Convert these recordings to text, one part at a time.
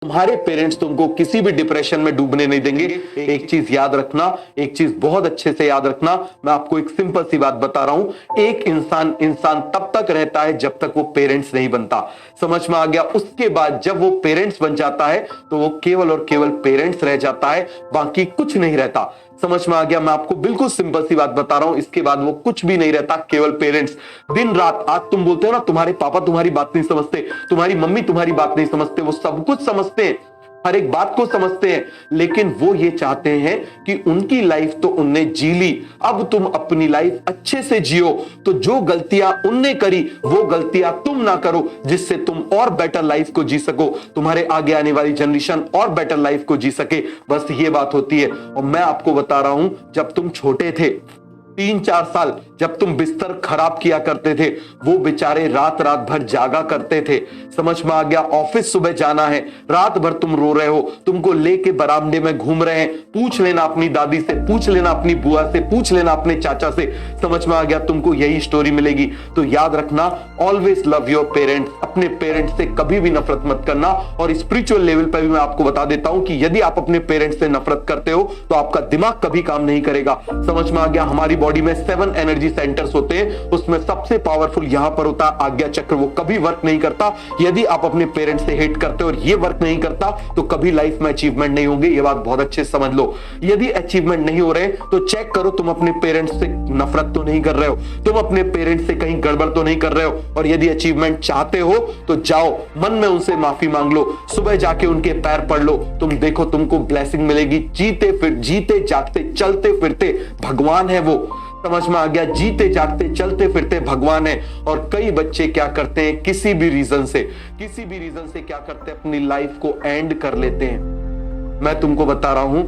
तुम्हारे पेरेंट्स तुमको किसी भी डिप्रेशन में डूबने नहीं देंगे। एक चीज याद रखना, एक चीज बहुत अच्छे से याद रखना, मैं आपको एक सिंपल सी बात बता रहा हूं। एक इंसान इंसान तब तक रहता है जब तक वो पेरेंट्स नहीं बनता। समझ में आ गया? उसके बाद जब वो पेरेंट्स बन जाता है तो वो केवल और केवल पेरेंट्स रह जाता है, बाकी कुछ नहीं रहता। समझ में आ गया? मैं आपको बिल्कुल सिंपल सी बात बता रहा हूं, इसके बाद वो कुछ भी नहीं रहता, केवल पेरेंट्स। दिन रात, आज तुम बोलते हो ना तुम्हारे पापा तुम्हारी बात नहीं समझते, तुम्हारी मम्मी तुम्हारी बात नहीं समझते, वो सब कुछ समझते हैं, हर एक बात को समझते हैं, लेकिन वो ये चाहते हैं कि उनकी लाइफ तो उनने जी ली, अब तुम अपनी लाइफ अच्छे से जियो। तो जो गलतियां उनने करी वो गलतियां तुम ना करो, जिससे तुम और बेटर लाइफ को जी सको, तुम्हारे आगे आने वाली जनरेशन और बेटर लाइफ को जी सके। बस ये बात होती है। और मैं आपको बता रहा हूं, जब तुम छोटे थे 3-4 साल, जब तुम बिस्तर खराब किया करते थे, वो बेचारे रात रात भर जागा करते थे। समझ में आ गया? ऑफिस सुबह जाना है, रात भर तुम रो रहे हो, तुमको लेके बरामदे में घूम रहे हैं। पूछ लेना अपनी दादी से, पूछ लेना अपनी बुआ से, पूछ लेना अपने चाचा से। समझ में आ गया? तुमको यही स्टोरी मिलेगी। तो याद रखना, ऑलवेज लव योर पेरेंट्स। अपने पेरेंट्स से कभी भी नफरत मत करना। और स्पिरिचुअल लेवल पर भी मैं आपको बता देता हूं कि यदि आप अपने पेरेंट्स से नफरत करते हो तो आपका दिमाग कभी काम नहीं करेगा। समझ में आ गया? हमारी बॉडी में 7 एनर्जी सेंटर्स होते हैं, उसमें सबसे पावरफुल यहां पर होता है आज्ञा चक्र, वो कभी वर्क नहीं करता। यदि आप अपने पेरेंट्स से हेट करते हो और ये वर्क नहीं करता तो कभी लाइफ में अचीवमेंट नहीं होंगे। ये बात बहुत अच्छे से समझ लो। यदि अचीवमेंट नहीं हो रहे तो चेक करो, तुम अपने पेरेंट्स से नफरत तो नहीं कर रहे हो, तुम अपने पेरेंट्स से कहीं गड़बड़ तो नहीं कर रहे हो। और यदि अचीवमेंट चाहते हो तो जाओ, मन में उनसे माफी मांग लो, सुबह जाके उनके पैर पड़ लो, तुम देखो तुमको ब्लेसिंग मिलेगी। जीते जागते चलते फिरते भगवान है वो। समझ में आ गया? जीते जागते चलते फिरते भगवान है। और कई बच्चे क्या करते हैं, किसी भी रीजन से क्या करते हैं, अपनी लाइफ को एंड कर लेते हैं। मैं तुमको बता रहा हूं,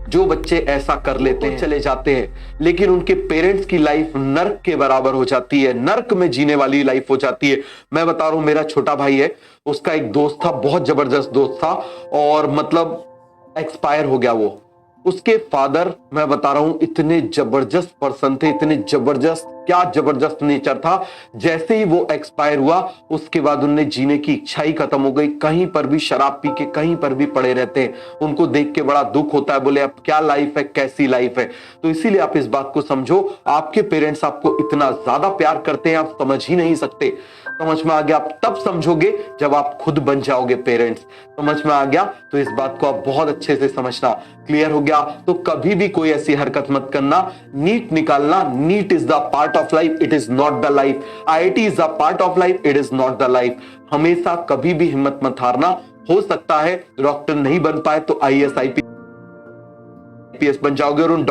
जो बच्चे ऐसा कर लेते हैं चले जाते हैं, लेकिन उनके पेरेंट्स की लाइफ नर्क के बराबर हो जाती है, नर्क में जीने वाली लाइफ हो जाती है। मैं बता रहा हूं, मेरा छोटा भाई है, उसका एक दोस्त था, बहुत जबरदस्त दोस्त था, और मतलब एक्सपायर हो गया वो। उसके फादर, मैं बता रहा हूं, इतने जबरदस्त पर्सन थे, इतने जबरदस्त, क्या जबरदस्त नेचर था। जैसे ही वो एक्सपायर हुआ उसके बाद उनने जीने की इच्छा ही खत्म हो गई। कहीं पर भी शराब पी के कहीं पर भी पड़े रहते हैं। उनको देख के बड़ा दुख होता है, बोले अब क्या लाइफ है, कैसी लाइफ है। तो इसीलिए आप इस बात को समझो, आपके पेरेंट्स आपको इतना ज्यादा प्यार करते हैं, आप समझ ही नहीं सकते। समझ में आ गया? आप तब समझोगे जब आप खुद बन जाओगे पेरेंट्स। समझ में आ गया? तो इस बात को आप बहुत अच्छे से समझना। क्लियर हो गया? तो कभी भी कोई ऐसी हरकत मत करना। नीट निकालना, NEET is the part of life, it is not the life. IIT is the part of life, it is not the life. हमेशा कभी भी हिम्मत मत हारना। हो सकता है डॉक्टर नहीं बन पाए तो आईएएस आईपीएस बन जाओगे, और उन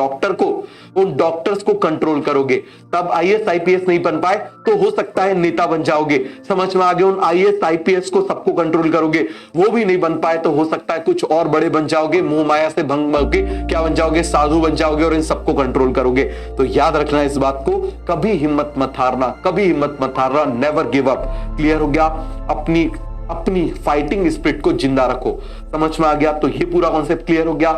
डॉक्टर्स को कंट्रोल करोगे। तब आईएएस आईपीएस नहीं बन पाए तो हो सकता है नेता बन जाओगे। समझ में आ गया? उन आईएएस आईपीएस को सबको कंट्रोल करोगे, वो भी नहीं बन पाए तो हो सकता है कुछ और बड़े बन जाओगे, मोह माया से भंग होके क्या बन जाओगे, साधु बन जाओगे, और इन सबको कंट्रोल करोगे। तो याद रखना इस बात को, कभी हिम्मत मत हारना, कभी हिम्मत मत हारना, नेवर गिव अप। क्लियर हो गया? अपनी फाइटिंग स्पिरिट को जिंदा रखो। समझ में आ गया? तो ये पूरा कॉन्सेप्ट क्लियर हो गया।